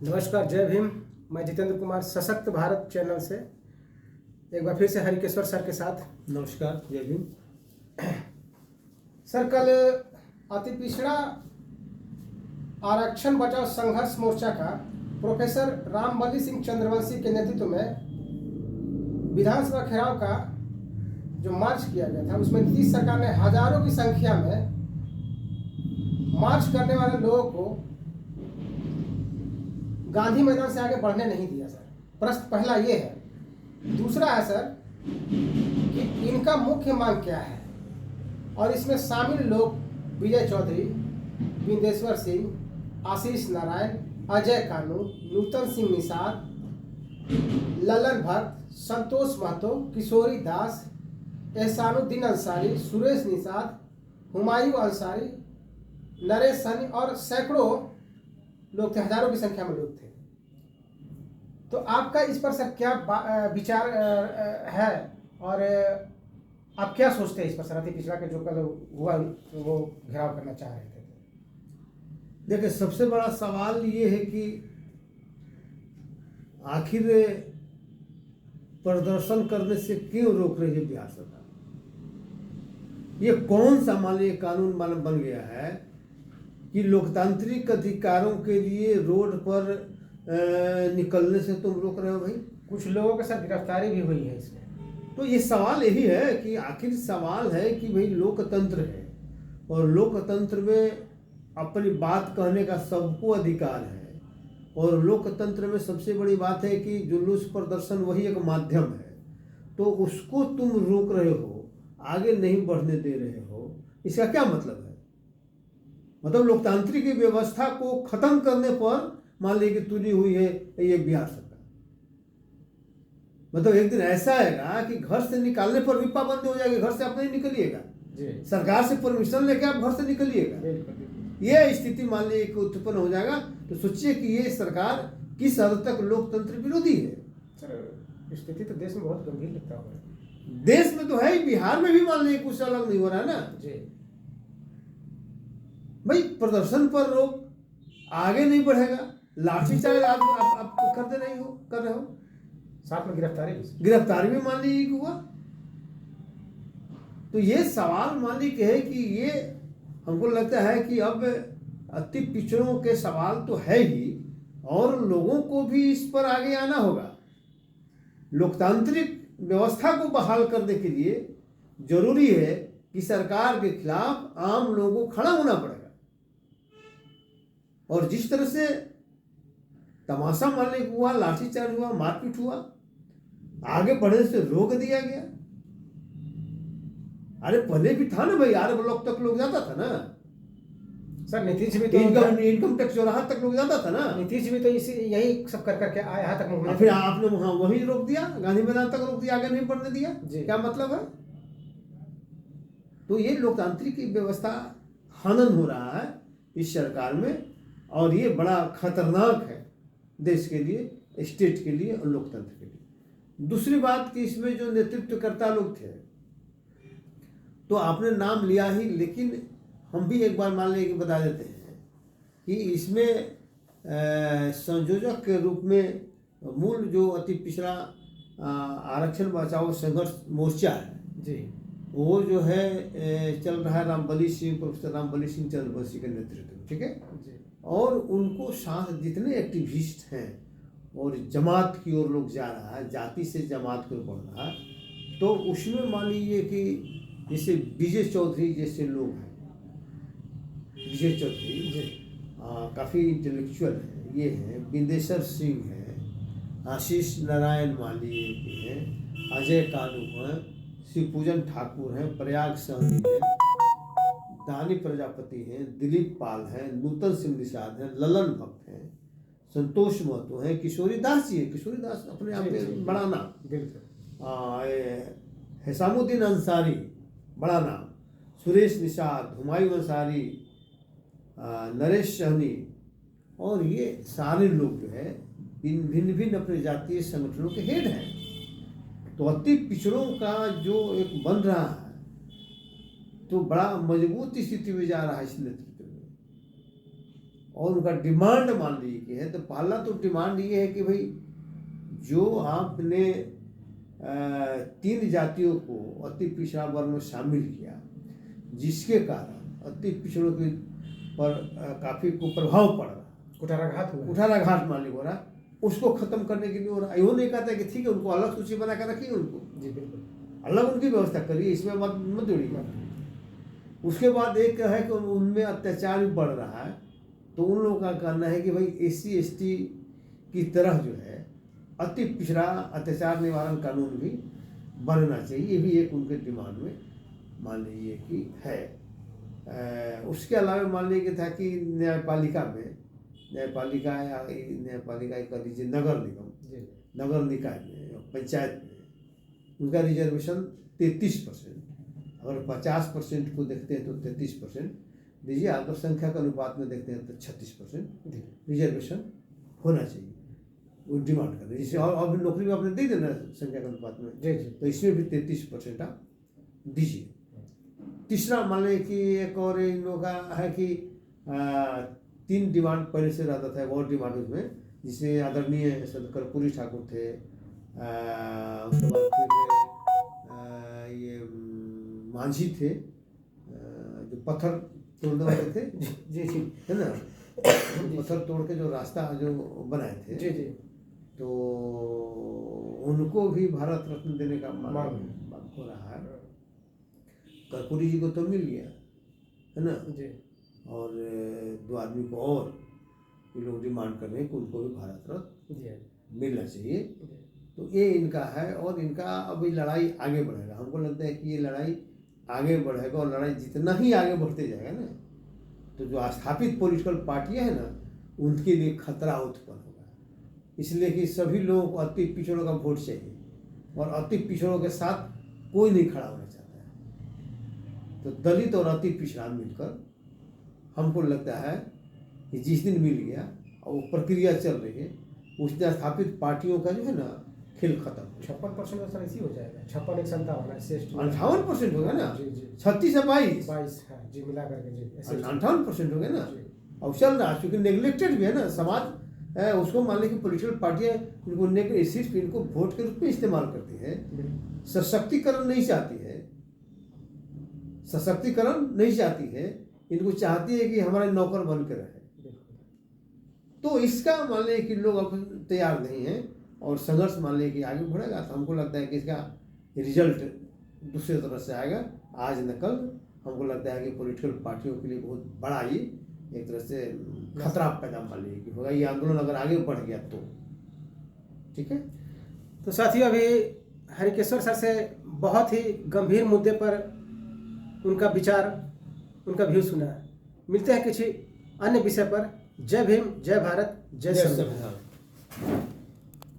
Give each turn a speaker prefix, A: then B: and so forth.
A: नमस्कार, जय भीम। मैं जितेंद्र कुमार सशक्त भारत चैनल से एक बार फिर से हरिकेश्वर सर के साथ।
B: नमस्कार, जय भीम।
A: सर, कल अति पिछड़ा आरक्षण बचाओ संघर्ष मोर्चा का प्रोफेसर रामबली सिंह चंद्रवंशी के नेतृत्व में विधानसभा घेराव का जो मार्च किया गया था, उसमें नीतीश सरकार ने हजारों की संख्या में मार्च करने वाले लोगों को गांधी मैदान से आगे बढ़ने नहीं दिया। सर, प्रश्न पहला ये है। दूसरा है सर कि इनका मुख्य मांग क्या है, और इसमें शामिल लोग विजय चौधरी, बिंदेश्वर सिंह, आशीष नारायण, अजय कानू, नूतन सिंह निषाद, ललन भट्ट, संतोष महतो, किशोरी दास, एहसानुद्दीन अंसारी, सुरेश निषाद, हुमायूं अंसारी, नरेश सैनी और सैकड़ों लोग थे, हजारों की संख्या में लोग थे। तो आपका इस पर सर क्या विचार है, और आप क्या सोचते हैं इस पर? सर, अति पिछड़ा के जो कल हुआ वो घेराव करना चाह रहे थे।
B: देखिए, सबसे बड़ा सवाल ये है कि आखिर प्रदर्शन करने से क्यों रोक रही है बिहार सरकार? ये कौन सा मान लीजिए कानून बन गया है कि लोकतांत्रिक अधिकारों के लिए रोड पर निकलने से तुम रोक रहे हो भाई?
A: कुछ लोगों के साथ गिरफ्तारी भी हुई है इसमें।
B: तो ये सवाल यही है कि आखिर सवाल है कि भाई लोकतंत्र है, और लोकतंत्र में अपनी बात कहने का सबको अधिकार है, और लोकतंत्र में सबसे बड़ी बात है कि जुलूस प्रदर्शन वही एक माध्यम है। तो उसको तुम रोक रहे हो, आगे नहीं बढ़ने दे रहे हो, इसका क्या मतलब है? मतलब लोकतांत्रिक व्यवस्था को खत्म करने पर मान लीजिए कि तुली हुई है ये बिहार सरकार। मतलब एक दिन ऐसा आएगा कि घर से निकालने पर भी पाबंदी हो जाएगी, घर से आप नहीं निकलिएगा, सरकार से परमिशन लेके आप घर से निकलिएगा। ये स्थिति मान लीजिए कि उत्पन्न हो जाएगा। तो सोचिए कि ये सरकार किस हद तक लोकतंत्र विरोधी है।
A: सर, स्थिति तो देश में बहुत गंभीर लगता है।
B: देश में तो है ही, बिहार में भी मान लीजिए कुछ अलग नहीं हो रहा है ना
A: जी।
B: भाई, प्रदर्शन पर रोक, आगे नहीं बढ़ेगा, लाठीचार्ज आप कर रहे हो,
A: साथ में
B: गिरफ्तारी भी मान लीजिए कि हुआ। तो ये सवाल मान लीजिए है कि ये हमको लगता है कि अब अति पिछड़ों के सवाल तो है ही, और लोगों को भी इस पर आगे आना होगा। लोकतांत्रिक व्यवस्था को बहाल करने के लिए जरूरी है कि सरकार के खिलाफ आम लोगों को खड़ा होना पड़ेगा। और जिस तरह से तमाशा मारने हुआ, लाठीचार्ज हुआ, मारपीट हुआ, आगे बढ़ने से रोक दिया गया। अरे पहले भी था ना भाई, 8 ब्लॉक तक लोग जाता था ना
A: सर। नीतीश भी तो
B: इनकम टैक्स चौराहा तक लोग जाता था ना।
A: नीतीश भी तो इसी यही सब कर करके आया यहाँ तक।
B: फिर आपने वहां वही रोक दिया, गांधी मैदान तक रोक दिया, आगे नहीं बढ़ने दिया। क्या मतलब है? तो ये लोकतांत्रिक व्यवस्था हनन हो रहा है इस सरकार में, और ये बड़ा खतरनाक है देश के लिए, स्टेट के लिए और लोकतंत्र के लिए। दूसरी बात कि इसमें जो नेतृत्वकर्ता लोग थे, तो आपने नाम लिया ही, लेकिन हम भी एक बार मान लें कि बता देते हैं कि इसमें संयोजक के रूप में मूल जो अति पिछड़ा आरक्षण बचाओ संघर्ष मोर्चा है
A: जी,
B: वो जो है चल रहा है रामबली सिंह, प्रोफेसर रामबली सिंह चंद्रवंशी के नेतृत्व में, ठीक है जी। और उनको साथ जितने एक्टिविस्ट हैं, और जमात की ओर लोग जा रहा है, जाति से जमात की ओर बढ़ रहा है, तो उसमें मान लीजिए कि जैसे विजय चौधरी जैसे लोग हैं, विजय चौधरी काफ़ी इंटेलेक्चुअल हैं, ये हैं, बिंदेश्वर सिंह हैं, आशीष नारायण माली हैं, अजय कानू हैं, शिवपूजन ठाकुर हैं, प्रयाग सहनी हैं, दानी प्रजापति हैं, दिलीप पाल हैं, नूतन सिंह निषाद हैं, ललन भट्ट हैं, संतोष महतो हैं, किशोरी दास जी है। किशोरी दास अपने आप में बड़ा नाम, एहसानुद्दीन अंसारी बड़ा नाम, सुरेश निषाद, हुमायूं अंसारी, नरेश सहनी, और ये सारे लोग जो है भिन्न भिन्न अपने जातीय संगठनों के हेड हैं। तो अति पिछड़ों का जो एक बन रहा है, तो बड़ा मजबूत स्थिति में जा रहा है इस नेतृत्व में। और उनका डिमांड मान लीजिए कि है, तो पहला तो डिमांड ये है कि भाई जो आपने 3 जातियों को अति पिछड़ा वर्ग में शामिल किया, जिसके कारण अति पिछड़ों के पर काफ़ी कुप्रभाव पड़ रहा, कुठाराघात मान लीजिए हो रहा, उसको खत्म करने के लिए हो रहा। यूँ नहीं कहता कि ठीक है उनको अलग सूची बना कर रखिए, उनको
A: जी बिल्कुल
B: अलग उनकी व्यवस्था करिए, इसमें मत जोड़िए। उसके बाद एक है कि उनमें अत्याचार भी बढ़ रहा है, तो उन लोगों का कहना है कि भाई SC ST की तरह जो है अति पिछड़ा अत्याचार निवारण कानून भी बनना चाहिए, ये भी एक उनके डिमांड में मान लीजिए कि है। उसके अलावा मान लीजिए था कि न्यायपालिका में, न्यायपालिका या न्यायपालिका कर लीजिए नगर निगम, नगर निकाय में, पंचायत में उनका रिजर्वेशन 33%, अगर 50% को देखते हैं तो 33% दीजिए, आकर संख्या के अनुपात में देखते हैं तो 36% रिजर्वेशन होना चाहिए, वो डिमांड कर रहे हैं। जैसे और नौकरी में आपने दे देना संख्या के अनुपात में, तो इसमें भी 33% आप दीजिए। तीसरा मान लें कि एक और इन लोगों का है कि 3 डिमांड पहले से रहता था, और डिमांड उसमें जिसे आदरणीय कर्पूरी ठाकुर थे, उसके बाद फिर ये मांझी थे जो पत्थर तोड़ने वाले थे,
A: जी
B: है ना, पत्थर तोड़ के जो रास्ता जो बनाए थे,
A: जी
B: तो उनको भी भारत रत्न देने का मांग हो रहा है। कर्पूरी जी को तो मिल गया, है ना
A: जी,
B: और 2 आदमी को और ये लोग डिमांड कर रहे हैं कि उनको भी भारत रत्न मिलना चाहिए। तो ये इनका है, और इनका अभी लड़ाई आगे बढ़ेगा। हमको लगता है कि ये लड़ाई आगे बढ़ेगा, और लड़ाई जितना ही आगे बढ़ते जाएगा ना, तो जो स्थापित पॉलिटिकल पार्टियां हैं ना, उनके लिए खतरा उत्पन्न होगा। इसलिए कि सभी लोगों को अति पिछड़ों का वोट चाहिए, और अति पिछड़ों के साथ कोई नहीं खड़ा होना चाहता है। तो दलित और अति पिछड़ा मिलकर हमको लगता है कि जिस दिन मिल गया और वो प्रक्रिया चल रही है, उस दिन स्थापित पार्टियों का जो है ना खेल खत्म।
A: 56% सर ऐसी हो जाएगा, 56 एक 57
B: 58% हो गया ना,
A: जी
B: 36 से 22
A: हाँ जी, मिला करके जी
B: 58% हो गया ना। और चल रहा है, क्योंकि नेग्लेक्टेड भी है ना समाज, उसको मान लें कि पॉलिटिकल पार्टियां इनको वोट के रूप में इस्तेमाल करती है, सशक्तिकरण नहीं चाहती है, सशक्तिकरण नहीं चाहती है, इनको चाहती है कि हमारे नौकर बन के रहे। तो इसका मान लें कि लोग अब तैयार नहीं हैं, और संघर्ष मान लें कि आगे बढ़ेगा। तो हमको लगता है कि इसका रिजल्ट दूसरे तरह से आएगा, आज न कल। हमको लगता है कि पॉलिटिकल पार्टियों के लिए बहुत बड़ा ये एक तरह से खतरा पैदा मान लीजिए कि होगा, ये आंदोलन अगर आगे बढ़ गया तो। ठीक है,
A: तो साथियों, अभी हरिकेश्वर सर से बहुत ही गंभीर मुद्दे पर उनका विचार, उनका व्यू सुना। मिलते हैं किसी अन्य विषय पर। जय भीम, जय भारत, जय संविधान।